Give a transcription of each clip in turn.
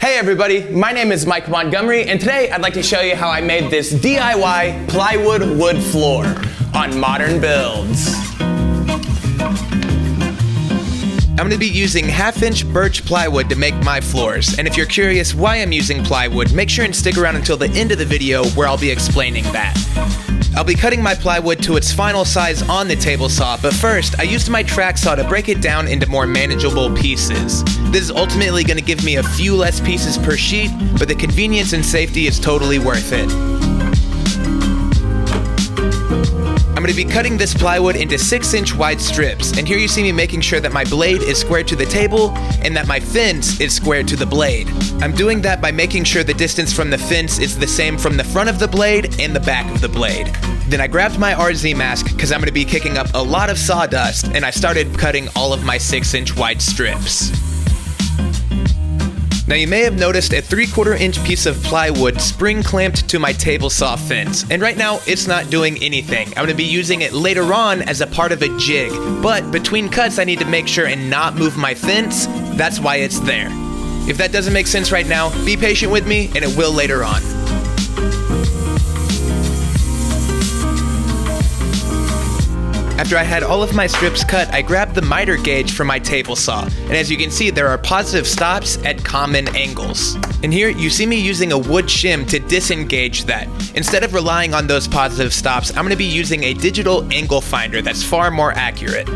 Hey everybody, my name is Mike Montgomery, and today I'd like to show you how I made this DIY plywood wood floor on Modern Builds. I'm going to be using 1/2-inch birch plywood to make my floors, and if you're curious why I'm using plywood, make sure and stick around until the end of the video where I'll be explaining that. I'll be cutting my plywood to its final size on the table saw, but first I used my track saw to break it down into more manageable pieces. This is ultimately going to give me a few less pieces per sheet, but the convenience and safety is totally worth it. I'm going to be cutting this plywood into 6-inch wide strips, and here you see me making sure that my blade is square to the table and that my fence is square to the blade. I'm doing that by making sure the distance from the fence is the same from the front of the blade and the back of the blade. Then I grabbed my RZ mask because I'm going to be kicking up a lot of sawdust, and I started cutting all of my 6-inch wide strips. Now you may have noticed a 3/4-inch piece of plywood spring clamped to my table saw fence, and right now it's not doing anything. I'm going to be using it later on as a part of a jig, but between cuts I need to make sure and not move my fence. That's why it's there. If that doesn't make sense right now, be patient with me and it will later on. After I had all of my strips cut, I grabbed the miter gauge from my table saw, and as you can see there are positive stops at common angles. And here you see me using a wood shim to disengage that. Instead of relying on those positive stops, I'm going to be using a digital angle finder that's far more accurate.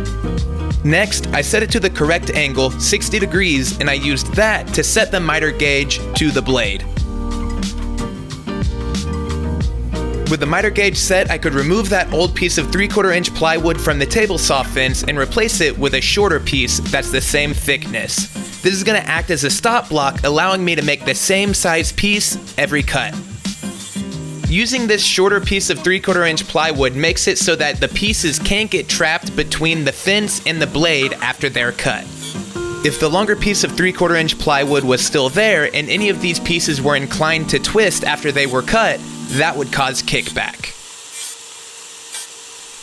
Next, I set it to the correct angle, 60 degrees, and I used that to set the miter gauge to the blade. With the miter gauge set, I could remove that old piece of 3/4-inch plywood from the table saw fence and replace it with a shorter piece that's the same thickness. This is going to act as a stop block, allowing me to make the same size piece every cut. Using this shorter piece of 3/4-inch plywood makes it so that the pieces can't get trapped between the fence and the blade after they're cut. If the longer piece of 3/4-inch plywood was still there and any of these pieces were inclined to twist after they were cut, that would cause kickback.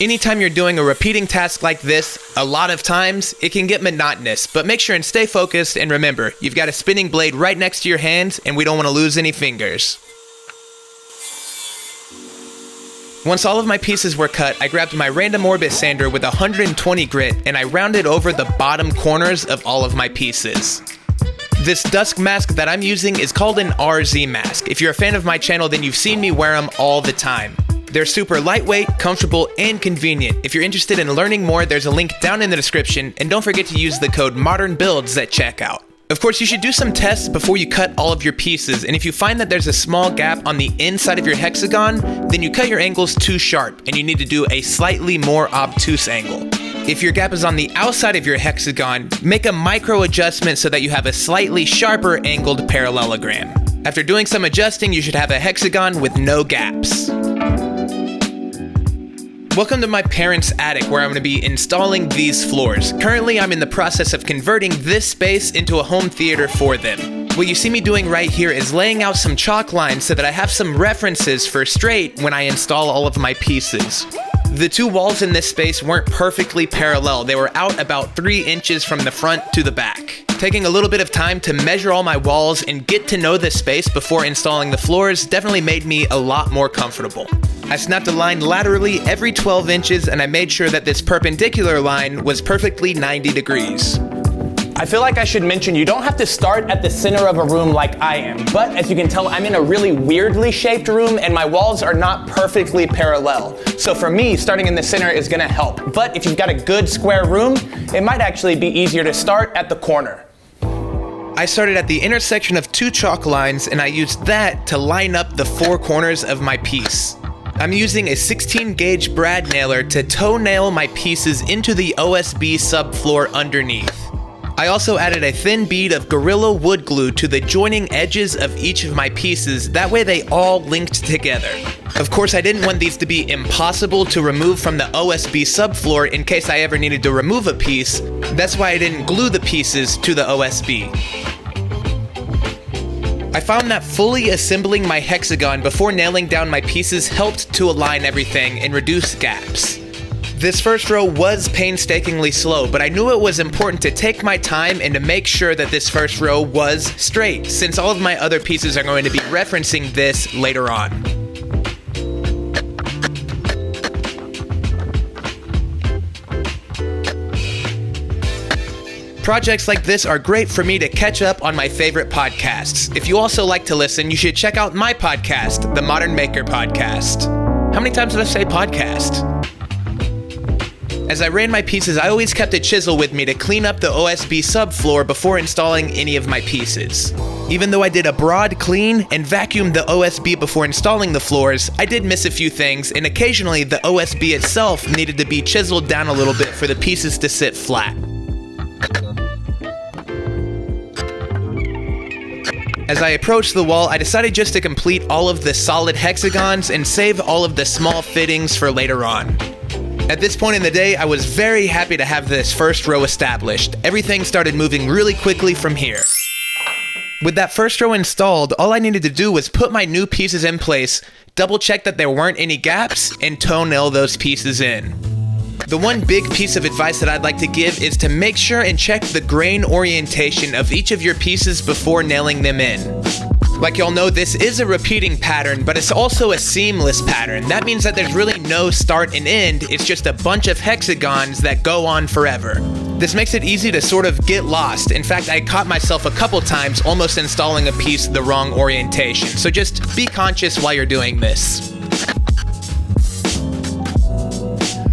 Anytime you're doing a repeating task like this, a lot of times, it can get monotonous, but make sure and stay focused, and remember, you've got a spinning blade right next to your hands, and we don't want to lose any fingers. Once all of my pieces were cut, I grabbed my random orbit sander with 120 grit, and I rounded over the bottom corners of all of my pieces. This dusk mask that I'm using is called an RZ mask. If you're a fan of my channel, then you've seen me wear them all the time. They're super lightweight, comfortable, and convenient. If you're interested in learning more, there's a link down in the description, and don't forget to use the code MODERNBUILDS at checkout. Of course, you should do some tests before you cut all of your pieces, and if you find that there's a small gap on the inside of your hexagon, then you cut your angles too sharp, and you need to do a slightly more obtuse angle. If your gap is on the outside of your hexagon, make a micro adjustment so that you have a slightly sharper angled parallelogram. After doing some adjusting, you should have a hexagon with no gaps. Welcome to my parents' attic where I'm going to be installing these floors. Currently, I'm in the process of converting this space into a home theater for them. What you see me doing right here is laying out some chalk lines so that I have some references for straight when I install all of my pieces. The two walls in this space weren't perfectly parallel. They were out about 3 inches from the front to the back. Taking a little bit of time to measure all my walls and get to know this space before installing the floors definitely made me a lot more comfortable. I snapped a line laterally every 12 inches and I made sure that this perpendicular line was perfectly 90 degrees. I feel like I should mention you don't have to start at the center of a room like I am, but as you can tell, I'm in a really weirdly shaped room and my walls are not perfectly parallel. So for me, starting in the center is gonna help. But if you've got a good square room, it might actually be easier to start at the corner. I started at the intersection of 2 chalk lines and I used that to line up the 4 corners of my piece. I'm using a 16 gauge brad nailer to toe nail my pieces into the OSB subfloor underneath. I also added a thin bead of Gorilla wood glue to the joining edges of each of my pieces, that way they all linked together. Of course, I didn't want these to be impossible to remove from the OSB subfloor in case I ever needed to remove a piece. That's why I didn't glue the pieces to the OSB. I found that fully assembling my hexagon before nailing down my pieces helped to align everything and reduce gaps. This first row was painstakingly slow, but I knew it was important to take my time and to make sure that this first row was straight, since all of my other pieces are going to be referencing this later on. Projects like this are great for me to catch up on my favorite podcasts. If you also like to listen, you should check out my podcast, the Modern Maker Podcast. How many times did I say podcast? As I ran my pieces, I always kept a chisel with me to clean up the OSB subfloor before installing any of my pieces. Even though I did a broad clean and vacuumed the OSB before installing the floors, I did miss a few things, and occasionally the OSB itself needed to be chiseled down a little bit for the pieces to sit flat. As I approached the wall, I decided just to complete all of the solid hexagons and save all of the small fittings for later on. At this point in the day, I was very happy to have this first row established. Everything started moving really quickly from here. With that first row installed, all I needed to do was put my new pieces in place, double check that there weren't any gaps, and toenail those pieces in. The one big piece of advice that I'd like to give is to make sure and check the grain orientation of each of your pieces before nailing them in. Like y'all know, this is a repeating pattern, but it's also a seamless pattern. That means that there's really no start and end, it's just a bunch of hexagons that go on forever. This makes it easy to sort of get lost. In fact, I caught myself a couple times almost installing a piece the wrong orientation, so just be conscious while you're doing this.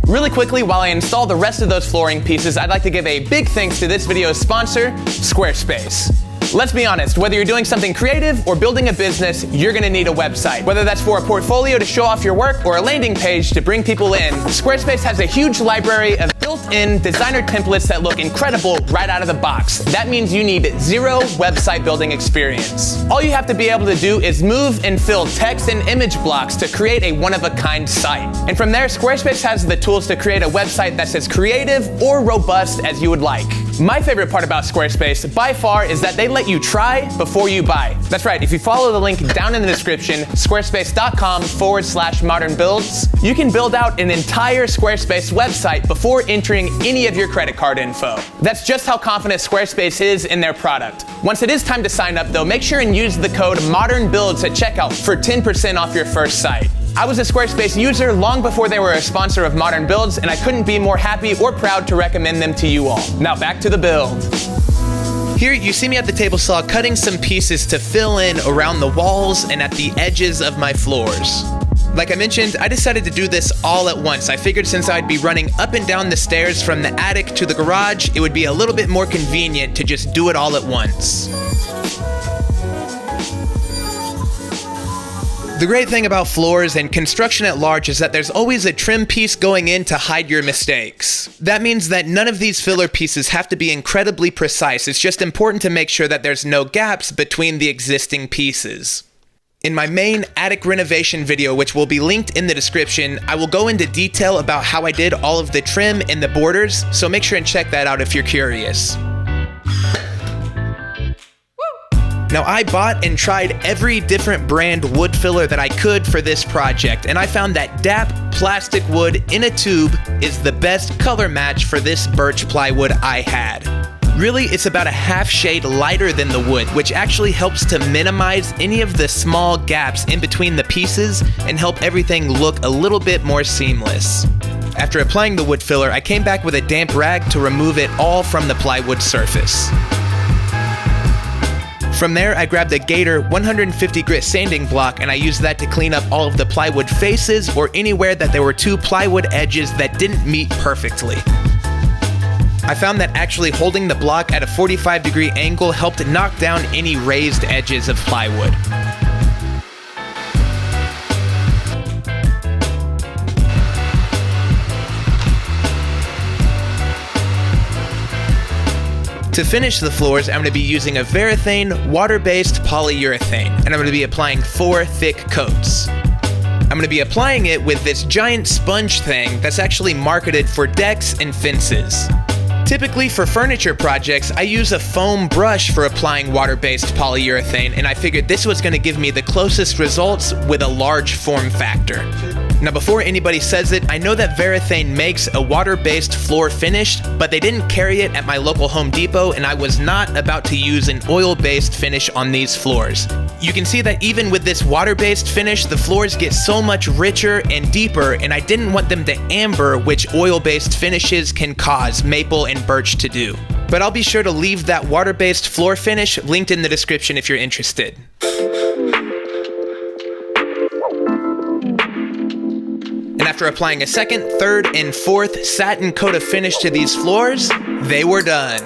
Really quickly, while I install the rest of those flooring pieces, I'd like to give a big thanks to this video's sponsor, Squarespace. Let's be honest, whether you're doing something creative or building a business, you're gonna need a website. Whether that's for a portfolio to show off your work or a landing page to bring people in, Squarespace has a huge library of built-in designer templates that look incredible right out of the box. That means you need zero website building experience. All you have to be able to do is move and fill text and image blocks to create a one-of-a-kind site. And from there, Squarespace has the tools to create a website that's as creative or robust as you would like. My favorite part about Squarespace, by far, is that they let you try before you buy. That's right, if you follow the link down in the description, squarespace.com/modernbuilds, you can build out an entire Squarespace website before entering any of your credit card info. That's just how confident Squarespace is in their product. Once it is time to sign up though, make sure and use the code MODERNBUILDS at checkout for 10% off your first site. I was a Squarespace user long before they were a sponsor of Modern Builds, and I couldn't be more happy or proud to recommend them to you all. Now back to the build. Here you see me at the table saw cutting some pieces to fill in around the walls and at the edges of my floors. Like I mentioned, I decided to do this all at once. I figured since I'd be running up and down the stairs from the attic to the garage, it would be a little bit more convenient to just do it all at once. The great thing about floors and construction at large is that there's always a trim piece going in to hide your mistakes. That means that none of these filler pieces have to be incredibly precise. It's just important to make sure that there's no gaps between the existing pieces. In my main attic renovation video, which will be linked in the description, I will go into detail about how I did all of the trim and the borders, so make sure and check that out if you're curious. Now, I bought and tried every different brand wood filler that I could for this project, and I found that DAP plastic wood in a tube is the best color match for this birch plywood I had. Really, it's about a half shade lighter than the wood, which actually helps to minimize any of the small gaps in between the pieces and help everything look a little bit more seamless. After applying the wood filler, I came back with a damp rag to remove it all from the plywood surface. From there, I grabbed a Gator 150 grit sanding block and I used that to clean up all of the plywood faces or anywhere that there were two plywood edges that didn't meet perfectly. I found that actually holding the block at a 45-degree angle helped knock down any raised edges of plywood. To finish the floors, I'm going to be using a Varathane water-based polyurethane, and I'm going to be applying 4 thick coats. I'm going to be applying it with this giant sponge thing that's actually marketed for decks and fences. Typically for furniture projects, I use a foam brush for applying water-based polyurethane, and I figured this was going to give me the closest results with a large form factor. Now before anybody says it, I know that Varathane makes a water-based floor finish, but they didn't carry it at my local Home Depot, and I was not about to use an oil-based finish on these floors. You can see that even with this water-based finish, the floors get so much richer and deeper, and I didn't want them to amber, which oil-based finishes can cause maple and birch to do. But I'll be sure to leave that water-based floor finish linked in the description if you're interested. And after applying a second, third, and fourth satin coat of finish to these floors, they were done.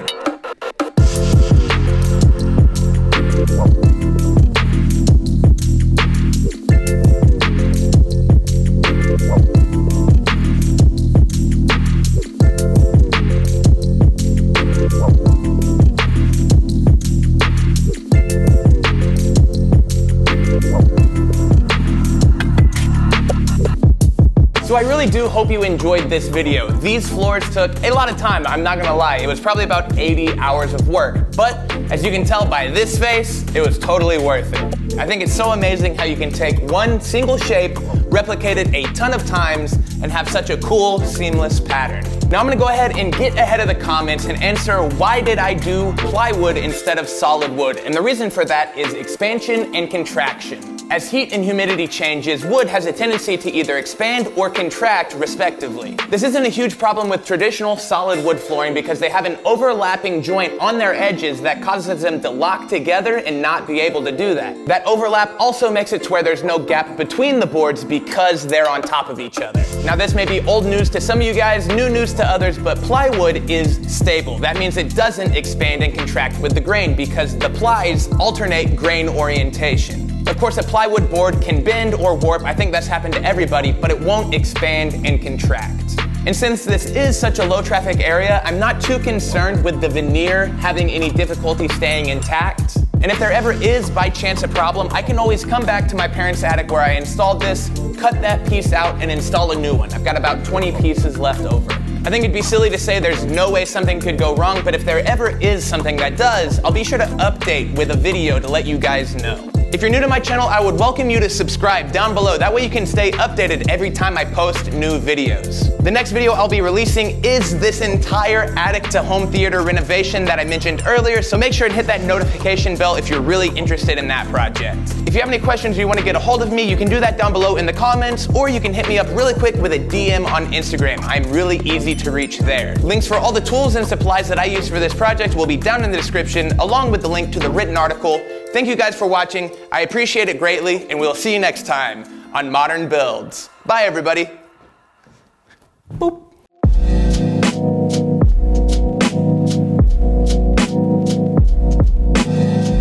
So I really do hope you enjoyed this video. These floors took a lot of time, I'm not gonna lie. It was probably about 80 hours of work. But as you can tell by this face, it was totally worth it. I think it's so amazing how you can take one single shape, replicate it a ton of times, and have such a cool, seamless pattern. Now I'm gonna go ahead and get ahead of the comments and answer why did I do plywood instead of solid wood? And the reason for that is expansion and contraction. As heat and humidity changes, wood has a tendency to either expand or contract respectively. This isn't a huge problem with traditional solid wood flooring because they have an overlapping joint on their edges that causes them to lock together and not be able to do that. That overlap also makes it to where there's no gap between the boards because they're on top of each other. Now this may be old news to some of you guys, new news to others, but plywood is stable. That means it doesn't expand and contract with the grain because the plies alternate grain orientation. Of course, a plywood board can bend or warp. I think that's happened to everybody, but it won't expand and contract. And since this is such a low traffic area, I'm not too concerned with the veneer having any difficulty staying intact. And if there ever is by chance a problem, I can always come back to my parents' attic where I installed this, cut that piece out, and install a new one. I've got about 20 pieces left over. I think it'd be silly to say there's no way something could go wrong, but if there ever is something that does, I'll be sure to update with a video to let you guys know. If you're new to my channel, I would welcome you to subscribe down below. That way you can stay updated every time I post new videos. The next video I'll be releasing is this entire attic to home theater renovation that I mentioned earlier, so make sure to hit that notification bell if you're really interested in that project. If you have any questions or you want to get a hold of me, you can do that down below in the comments, or you can hit me up really quick with a DM on Instagram. I'm really easy to reach there. Links for all the tools and supplies that I use for this project will be down in the description, along with the link to the written article. Thank you guys for watching. I appreciate it greatly, and we'll see you next time on Modern Builds. Bye, everybody.